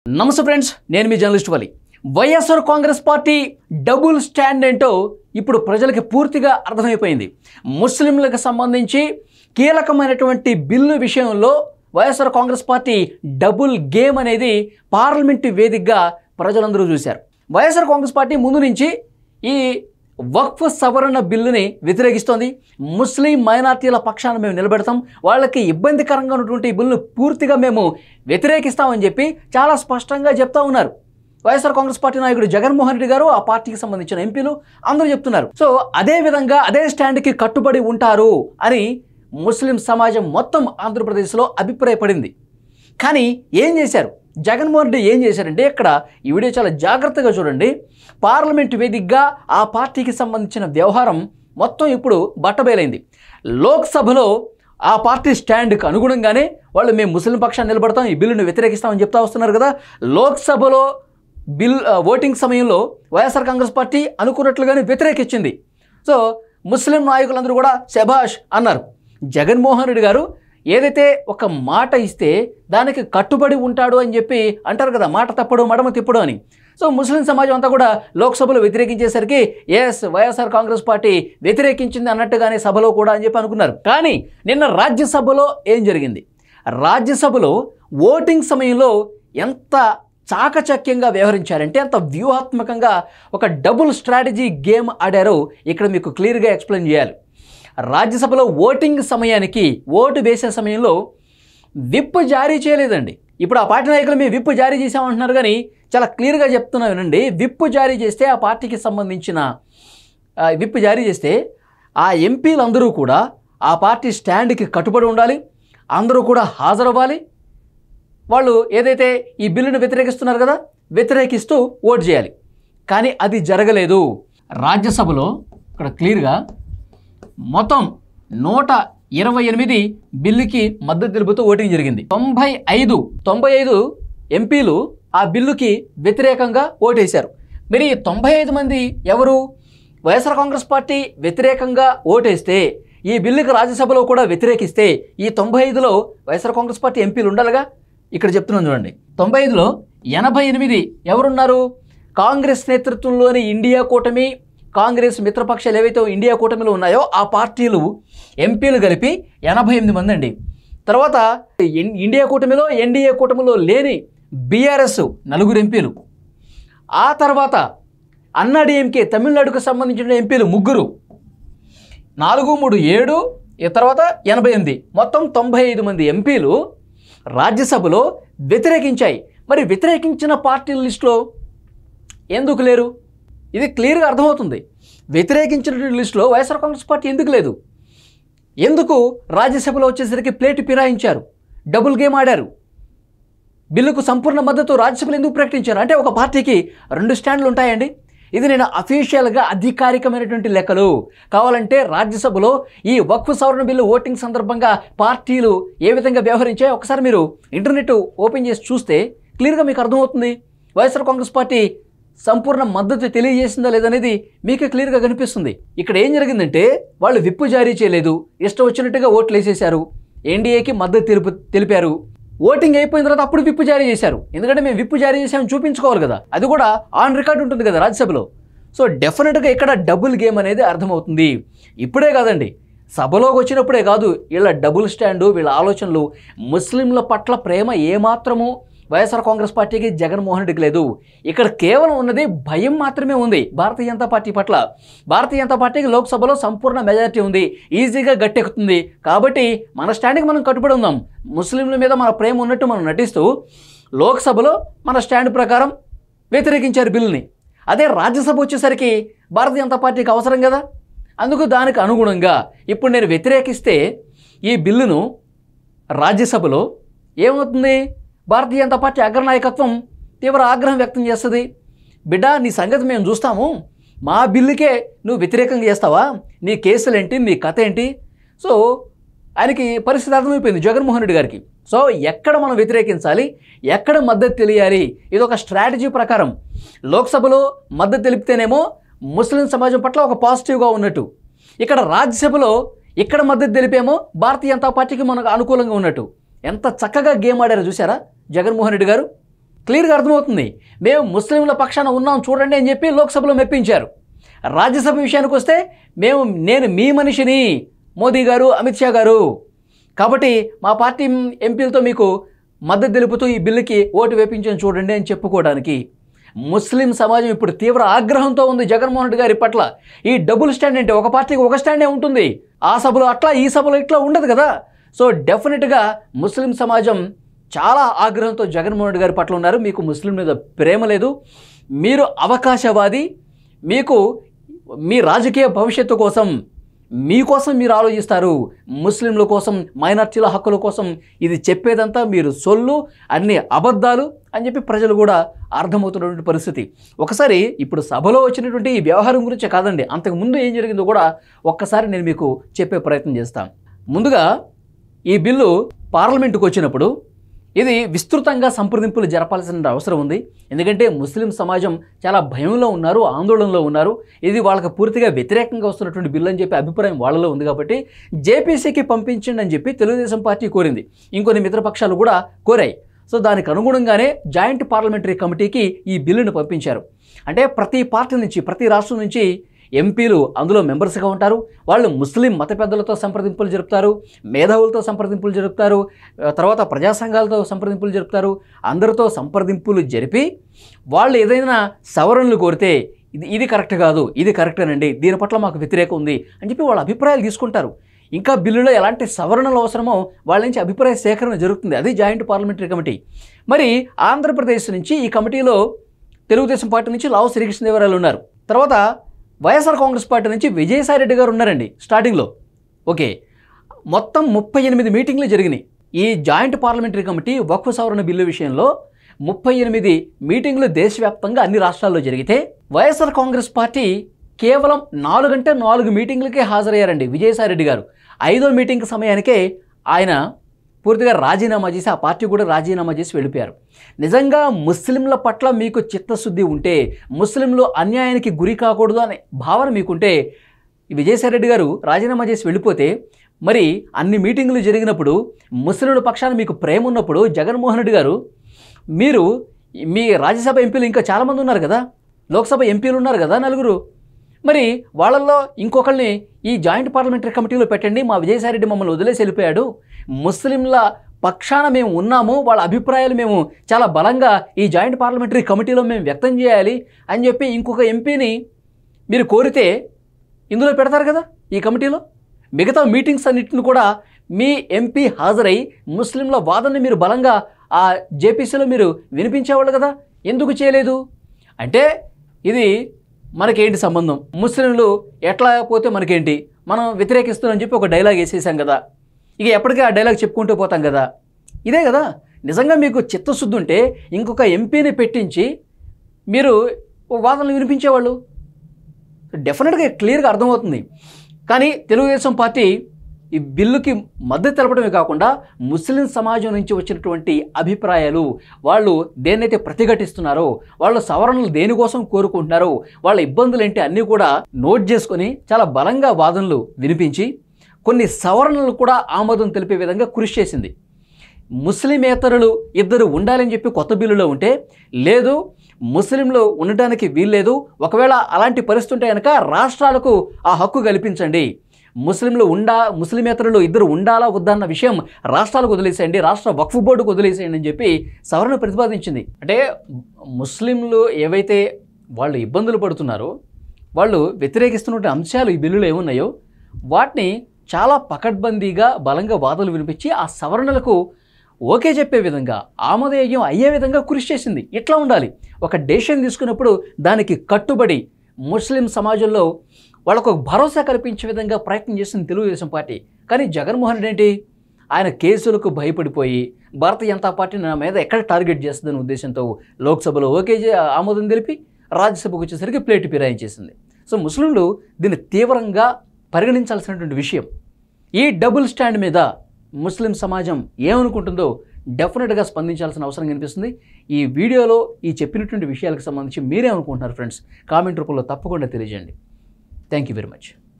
నమస్తే ఫ్రెండ్స్, నేను మీ journalist Wali. YSR Congress party double stand ఏంటో ఇప్పుడు ప్రజలకు పూర్తిగా అర్థమైపోయింది. ముస్లింలకు సంబంధించి కీలకమైనటువంటి బిల్లు విషయంలో YSR Congress party double game అనేది పార్లమెంటు వేదికగా ప్రజలందరూ చూశారు. వైఎస్ఆర్ కాంగ్రెస్ పార్టీ ముందు నుంచి ఈ వక్ఫ్ సవరణ బిల్లుని వ్యతిరేకిస్తోంది. ముస్లిం మైనార్టీల పక్షాన మేము నిలబెడతాం, వాళ్ళకి ఇబ్బందికరంగా ఉన్నటువంటి ఈ బిల్లును పూర్తిగా మేము వ్యతిరేకిస్తామని చెప్పి చాలా స్పష్టంగా చెప్తా ఉన్నారు. వైఎస్ఆర్ కాంగ్రెస్ పార్టీ నాయకుడు జగన్మోహన్ రెడ్డి గారు, ఆ పార్టీకి సంబంధించిన ఎంపీలు అందరూ చెప్తున్నారు. సో అదే విధంగా అదే స్టాండ్కి కట్టుబడి ఉంటారు అని ముస్లిం సమాజం మొత్తం ఆంధ్రప్రదేశ్లో అభిప్రాయపడింది. కానీ ఏం చేశారు జగన్మోహన్ రెడ్డి? ఏం చేశారంటే, ఇక్కడ ఈ వీడియో చాలా జాగ్రత్తగా చూడండి. పార్లమెంటు వేదికగా ఆ పార్టీకి సంబంధించిన వ్యవహారం మొత్తం ఇప్పుడు బట్టబయలైంది. లోక్సభలో ఆ పార్టీ స్టాండ్కి అనుగుణంగానే వాళ్ళు మేము ముస్లిం పక్షాన్ని నిలబడతాం, ఈ బిల్లును వ్యతిరేకిస్తామని చెప్తా వస్తున్నారు కదా. లోక్సభలో ఓటింగ్ సమయంలో వైఎస్ఆర్ కాంగ్రెస్ పార్టీ అనుకున్నట్లుగానే వ్యతిరేకించింది. సో ముస్లిం నాయకులందరూ కూడా శభాష్ అన్నారు. జగన్మోహన్ రెడ్డి గారు ఏదైతే ఒక మాట ఇస్తే దానికి కట్టుబడి ఉంటాడు అని చెప్పి అంటారు కదా, మాట తప్పడు మడమ తిప్పడు అని. సో ముస్లిం సమాజం అంతా కూడా లోక్సభలో వ్యతిరేకించేసరికి ఎస్ వైఎస్ఆర్ కాంగ్రెస్ పార్టీ వ్యతిరేకించింది అన్నట్టుగానే సభలో కూడా అని చెప్పి అనుకున్నారు. కానీ నిన్న రాజ్యసభలో ఏం జరిగింది? రాజ్యసభలో ఓటింగ్ సమయంలో ఎంత చాకచక్యంగా వ్యవహరించారంటే, అంత వ్యూహాత్మకంగా ఒక డబుల్ స్ట్రాటజీ గేమ్ ఆడారో ఇక్కడ మీకు క్లియర్గా ఎక్స్ప్లెయిన్ చేయాలి. రాజ్యసభలో ఓటింగ్ సమయానికి, ఓటు వేసే సమయంలో విప్ జారీ చేయలేదండి. ఇప్పుడు ఆ పార్టీ నాయకులు మేము విప్ జారీ చేసామంటున్నారు, కానీ చాలా క్లియర్గా చెప్తున్నా వినండి. విప్ జారీ చేస్తే, ఆ పార్టీకి సంబంధించిన విప్ జారీ చేస్తే ఆ ఎంపీలందరూ కూడా ఆ పార్టీ స్టాండ్కి కట్టుబడి ఉండాలి, అందరూ కూడా హాజరవ్వాలి. వాళ్ళు ఏదైతే ఈ బిల్లును వ్యతిరేకిస్తున్నారు కదా, వ్యతిరేకిస్తూ ఓటు చేయాలి. కానీ అది జరగలేదు. రాజ్యసభలో ఇక్కడ క్లియర్గా మొత్తం 128 బిల్లుకి మద్దతు తెలుపుతూ ఓటింగ్ జరిగింది. 95 ఎంపీలు ఆ బిల్లుకి వ్యతిరేకంగా ఓటేశారు. మరి 95 మంది ఎవరు? వైఎస్ఆర్ కాంగ్రెస్ పార్టీ వ్యతిరేకంగా ఓటేస్తే, ఈ బిల్లుకి రాజ్యసభలో కూడా వ్యతిరేకిస్తే, ఈ 95లో వైఎస్ఆర్ కాంగ్రెస్ పార్టీ ఎంపీలు ఉండాలిగా. ఇక్కడ చెప్తున్నాను చూడండి, 95లో 88 ఎవరున్నారు? కాంగ్రెస్ నేతృత్వంలోని ఇండియా కూటమి, కాంగ్రెస్ మిత్రపక్షాలు ఏవైతే ఇండియా కూటమిలో ఉన్నాయో ఆ పార్టీలు ఎంపీలు కలిపి 88 మంది అండి. తర్వాత ఇండియా కూటమిలో, ఎన్డీఏ కూటమిలో లేని బీఆర్ఎస్ 4 ఎంపీలు. ఆ తర్వాత అన్నాడీఎంకే తమిళనాడుకు సంబంధించిన ఎంపీలు 3, 4, 3, 7, తర్వాత 88, మొత్తం 95 మంది ఎంపీలు రాజ్యసభలో వ్యతిరేకించాయి. మరి వ్యతిరేకించిన పార్టీల లిస్టులో ఎందుకు లేరు? ఇది క్లియర్గా అర్థమవుతుంది. వ్యతిరేకించిన లిస్టులో వైఎస్ఆర్ కాంగ్రెస్ పార్టీ ఎందుకు లేదు? ఎందుకు రాజ్యసభలో వచ్చేసరికి ప్లేటు ఫిరాయించారు, డబుల్ గేమ్ ఆడారు? బిల్లుకు సంపూర్ణ మద్దతు రాజ్యసభలో ఎందుకు ప్రకటించారు? అంటే ఒక పార్టీకి 2 స్టాండ్లు ఉంటాయండి. ఇది నేను అఫీషియల్గా అధికారికమైనటువంటి లెక్కలు. కావాలంటే రాజ్యసభలో ఈ వక్ఫ్ సవరణ బిల్లు ఓటింగ్ సందర్భంగా పార్టీలు ఏ విధంగా వ్యవహరించాయో ఒకసారి మీరు ఇంటర్నెట్ ఓపెన్ చేసి చూస్తే క్లియర్గా మీకు అర్థమవుతుంది. వైఎస్ఆర్ కాంగ్రెస్ పార్టీ సంపూర్ణ మద్దతు తెలియజేసిందా లేదనేది మీకు క్లియర్గా కనిపిస్తుంది. ఇక్కడ ఏం జరిగిందంటే, వాళ్ళు విప్పు జారీ చేయలేదు, ఇష్టం వచ్చినట్టుగా ఓట్లు వేసేశారు, ఎన్డీఏకి మద్దతు తెలిపారు. ఓటింగ్ అయిపోయిన తర్వాత అప్పుడు విప్పు జారీ చేశారు. ఎందుకంటే మేము విప్పు జారీ చేసామని చూపించుకోవాలి కదా, అది కూడా ఆన్ రికార్డ్ ఉంటుంది కదా రాజ్యసభలో. సో డెఫినెట్గా ఇక్కడ డబుల్ గేమ్ అనేది అర్థమవుతుంది. ఇప్పుడే కాదండి, సభలోకి వచ్చినప్పుడే కాదు, వీళ్ళ డబుల్ స్టాండు, వీళ్ళ ఆలోచనలు, ముస్లింల పట్ల ప్రేమ ఏమాత్రము వైఎస్ఆర్ కాంగ్రెస్ పార్టీకి, జగన్మోహన్ రెడ్డికి లేదు. ఇక్కడ కేవలం ఉన్నది భయం మాత్రమే ఉంది భారతీయ జనతా పార్టీ పట్ల. భారతీయ జనతా పార్టీకి లోక్సభలో సంపూర్ణ మెజారిటీ ఉంది, ఈజీగా గట్టెక్కుతుంది. కాబట్టి మన స్టాండ్కి మనం కట్టుబడి ఉందాం. ముస్లింల మీద మన ప్రేమ ఉన్నట్టు మనం నటిస్తూ లోక్సభలో మన స్టాండ్ ప్రకారం వ్యతిరేకించారు బిల్లుని. అదే రాజ్యసభ వచ్చేసరికి భారతీయ జనతా పార్టీకి అవసరం కదా. అందుకు దానికి అనుగుణంగా ఇప్పుడు నేను వ్యతిరేకిస్తే ఈ బిల్లును రాజ్యసభలో ఏమవుతుంది? భారతీయ జనతా పార్టీ అగ్రనాయకత్వం తీవ్ర ఆగ్రహం వ్యక్తం చేస్తుంది. బిడ్డ, నీ సంగతి మేము చూస్తాము, మా బిల్లుకే నువ్వు వ్యతిరేకంగా చేస్తావా? నీ కేసులు ఏంటి, నీ కథ ఏంటి? సో ఆయనకి పరిస్థితి అర్థమైపోయింది జగన్మోహన్ రెడ్డి గారికి. సో ఎక్కడ మనం వ్యతిరేకించాలి, ఎక్కడ మద్దతు తెలియాలి, ఇది ఒక స్ట్రాటజీ ప్రకారం. లోక్సభలో మద్దతు తెలిపితేనేమో ముస్లిం సమాజం పట్ల ఒక పాజిటివ్గా ఉన్నట్టు, ఇక్కడ రాజ్యసభలో ఇక్కడ మద్దతు తెలిపేమో భారతీయ జనతా పార్టీకి మనకు అనుకూలంగా ఉన్నట్టు. ఎంత చక్కగా గేమ్ ఆడారో చూసారా జగన్మోహన్ రెడ్డి గారు? క్లియర్గా అర్థమవుతుంది. మేము ముస్లింల పక్షాన ఉన్నాం చూడండి అని చెప్పి లోక్సభలో మెప్పించారు. రాజ్యసభ విషయానికి వస్తే నేను మీ మనిషిని మోదీ గారు, అమిత్ షా గారు, కాబట్టి మా పార్టీ ఎంపీలతో మీకు మద్దతు తెలుపుతూ ఈ బిల్లుకి ఓటు వేపించని చూడండి అని చెప్పుకోవడానికి ముస్లిం సమాజం ఇప్పుడు తీవ్ర ఆగ్రహంతో ఉంది జగన్మోహన్ రెడ్డి గారి పట్ల. ఈ డబుల్ స్టాండ్ అంటే ఒక పార్టీకి ఒక స్టాండే ఉంటుంది, ఆ సభలో అట్లా ఈ సభలో ఇట్లా ఉండదు కదా. సో డెఫినెట్గా ముస్లిం సమాజం చాలా ఆగ్రహంతో జగన్మోహన్ రెడ్డి గారి పట్ల ఉన్నారు. మీకు ముస్లిం మీద ప్రేమ లేదు, మీరు అవకాశవాది, మీకు మీ రాజకీయ భవిష్యత్తు కోసం మీకోసం మీరు ఆలోచిస్తారు, ముస్లింల కోసం, మైనార్టీల హక్కుల కోసం ఇది చెప్పేదంతా మీరు సొల్లు, అన్ని అబద్ధాలు అని చెప్పి ప్రజలు కూడా అర్థమవుతున్నటువంటి పరిస్థితి. ఒకసారి ఇప్పుడు సభలో వచ్చినటువంటి ఈ వ్యవహారం గురించి కాదండి, అంతకుముందు ఏం జరిగిందో కూడా ఒక్కసారి నేను మీకు చెప్పే ప్రయత్నం చేస్తాను. ముందుగా ఈ బిల్లు పార్లమెంటుకు వచ్చినప్పుడు ఇది విస్తృతంగా సంప్రదింపులు జరపాల్సిన అవసరం ఉంది. ఎందుకంటే ముస్లిం సమాజం చాలా భయంలో ఉన్నారు, ఆందోళనలో ఉన్నారు. ఇది వాళ్ళకి పూర్తిగా వ్యతిరేకంగా వస్తున్నటువంటి బిల్లు అని చెప్పి అభిప్రాయం వాళ్ళలో ఉంది. కాబట్టి జేపీసీకి పంపించండి అని చెప్పి తెలుగుదేశం పార్టీ కోరింది, ఇంకొన్ని మిత్రపక్షాలు కూడా కోరాయి. సో దానికి అనుగుణంగానే జాయింట్ పార్లమెంటరీ కమిటీకి ఈ బిల్లును పంపించారు. అంటే ప్రతి పార్టీ నుంచి, ప్రతి రాష్ట్రం నుంచి ఎంపీలు అందులో మెంబర్స్గా ఉంటారు. వాళ్ళు ముస్లిం మత పెద్దలతో సంప్రదింపులు జరుపుతారు, మేధావులతో సంప్రదింపులు జరుపుతారు, తర్వాత ప్రజా సంఘాలతో సంప్రదింపులు జరుపుతారు. అందరితో సంప్రదింపులు జరిపి వాళ్ళు ఏదైనా సవరణలు కోరితే ఇది కరెక్ట్ కాదు, ఇది కరెక్టేనండి, దీని పట్ల మాకు వ్యతిరేకం ఉంది అని చెప్పి వాళ్ళ అభిప్రాయాలు తీసుకుంటారు. ఇంకా బిల్లులో ఎలాంటి సవరణలు అవసరమో వాళ్ళ నుంచి అభిప్రాయ సేకరణ జరుగుతుంది. అది జాయింట్ పార్లమెంటరీ కమిటీ. మరి ఆంధ్రప్రదేశ్ నుంచి ఈ కమిటీలో తెలుగుదేశం పార్టీ నుంచి లావు శ్రీకృష్ణదేవరాయలు ఉన్నారు. తర్వాత వైఎస్ఆర్ కాంగ్రెస్ పార్టీ నుంచి విజయసాయి రెడ్డి గారు ఉన్నారండి స్టార్టింగ్లో. ఓకే, మొత్తం 38 మీటింగ్లు జరిగినాయి. ఈ జాయింట్ పార్లమెంటరీ కమిటీ వక్ఫ్ సవరణ బిల్లు విషయంలో 38 మీటింగ్లు దేశవ్యాప్తంగా అన్ని రాష్ట్రాల్లో జరిగితే వైఎస్ఆర్ కాంగ్రెస్ పార్టీ కేవలం 4 మీటింగ్లకే హాజరయ్యారండి విజయసాయి రెడ్డి గారు. 5వ మీటింగ్ సమయానికే ఆయన పూర్తిగా రాజీనామా చేసి, ఆ పార్టీ కూడా రాజీనామా చేసి వెళ్ళిపోయారు. నిజంగా ముస్లింల పట్ల మీకు చిత్తశుద్ధి ఉంటే, ముస్లింలు అన్యాయానికి గురి కాకూడదు అనే భావన మీకుంటే, విజయసాయి రెడ్డి గారు రాజీనామా చేసి వెళ్ళిపోతే, మరి అన్ని మీటింగులు జరిగినప్పుడు ముస్లింల పక్షాన మీకు ప్రేమ ఉన్నప్పుడు జగన్మోహన్ రెడ్డి గారు, మీరు మీ రాజ్యసభ ఎంపీలు ఇంకా చాలామంది ఉన్నారు కదా, లోక్సభ ఎంపీలు ఉన్నారు కదా 4, మరి వాళ్ళల్లో ఇంకొకరిని ఈ జాయింట్ పార్లమెంటరీ కమిటీలో పెట్టండి, మా విజయసాయి రెడ్డి మమ్మల్ని వదిలేసి వెళ్ళిపోయాడు, ముస్లింల పక్షాన మేము ఉన్నాము, వాళ్ళ అభిప్రాయాలు మేము చాలా బలంగా ఈ జాయింట్ పార్లమెంటరీ కమిటీలో మేము వ్యక్తం చేయాలి అని చెప్పి ఇంకొక ఎంపీని మీరు కోరితే ఇందులో పెడతారు కదా ఈ కమిటీలో. మిగతా మీటింగ్స్ అన్నింటిని కూడా మీ ఎంపీ హాజరై ముస్లింల వాదనని మీరు బలంగా ఆ జేపీసీలో మీరు వినిపించేవాళ్ళు కదా, ఎందుకు చేయలేదు? అంటే ఇది మనకేంటి సంబంధం, ముస్లింలు ఎట్లా పోతే మనకేంటి, మనం వ్యతిరేకిస్తున్నామని చెప్పి ఒక డైలాగ్ వేసేసాం కదా, ఇక ఎప్పటికీ ఆ డైలాగ్ చెప్పుకుంటూ పోతాం కదా, ఇదే కదా. నిజంగా మీకు చిత్తశుద్ధి ఉంటే ఇంకొక ఎంపీని పెట్టించి మీరు వాదనలు వినిపించేవాళ్ళు. డెఫినెట్గా క్లియర్గా అర్థమవుతుంది. కానీ తెలుగుదేశం పార్టీ ఈ బిల్లుకి మద్దతు తెలపడమే కాకుండా ముస్లిం సమాజం నుంచి వచ్చినటువంటి అభిప్రాయాలు, వాళ్ళు దేన్నైతే ప్రతిఘటిస్తున్నారో, వాళ్ళు సవరణలు దేనికోసం కోరుకుంటున్నారో, వాళ్ళ ఇబ్బందులు ఏంటి అన్నీ కూడా నోట్ చేసుకొని చాలా బలంగా వాదనలు వినిపించి కొన్ని సవరణలు కూడా ఆమోదం తెలిపే విధంగా కృషి చేసింది. ముస్లిమేతరులు 2 ఉండాలని చెప్పి కొత్త బిల్లులో ఉంటే, లేదు ముస్లింలు ఉండటానికి వీల్లేదు, ఒకవేళ అలాంటి పరిస్థితి ఉంటే కనుక రాష్ట్రాలకు ఆ హక్కు కల్పించండి, ముస్లిమేతరులు 2 ఉండాలా వద్దా అన్న విషయం రాష్ట్రాలకు వదిలేసేయండి, రాష్ట్ర వక్ఫ్ బోర్డుకు వదిలేసేయండి అని చెప్పి సవరణ ప్రతిపాదించింది. అంటే ముస్లింలు ఏవైతే వాళ్ళు ఇబ్బందులు పడుతున్నారో, వాళ్ళు వ్యతిరేకిస్తున్న అంశాలు ఈ బిల్లులో ఏమున్నాయో వాటిని చాలా పకడ్బందీగా బలంగా వాదనలు వినిపించి ఆ సవరణలకు ఓకే చెప్పే విధంగా, ఆమోదయోగ్యం అయ్యే విధంగా కృషి చేసింది. ఇట్లా ఉండాలి. ఒక డెసిషన్ తీసుకున్నప్పుడు దానికి కట్టుబడి ముస్లిం సమాజంలో వాళ్ళకు భరోసా కల్పించే విధంగా ప్రయత్నం చేసింది తెలుగుదేశం పార్టీ. కానీ జగన్మోహన్ రెడ్డి ఏంటి, ఆయన కేసులకు భయపడిపోయి భారతీయ జనతా పార్టీ నా మీద ఎక్కడ టార్గెట్ చేస్తుందనే ఉద్దేశంతో లోక్సభలో ఓకే ఆమోదం తెలిపి రాజ్యసభకు వచ్చేసరికి ప్లేటు ఫిరాయించేసింది. సో ముస్లింలు దీన్ని తీవ్రంగా పరిగణించాల్సినటువంటి విషయం. ఈ డబుల్ స్టాండ్ మీద ముస్లిం సమాజం ఏమనుకుంటుందో డెఫినెట్గా స్పందించాల్సిన అవసరం కనిపిస్తుంది. ఈ వీడియోలో ఈ చెప్పినటువంటి విషయాలకు సంబంధించి మీరేమనుకుంటున్నారు ఫ్రెండ్స్, కామెంట్ రూపంలో తప్పకుండా తెలియజేయండి. Thank you very much.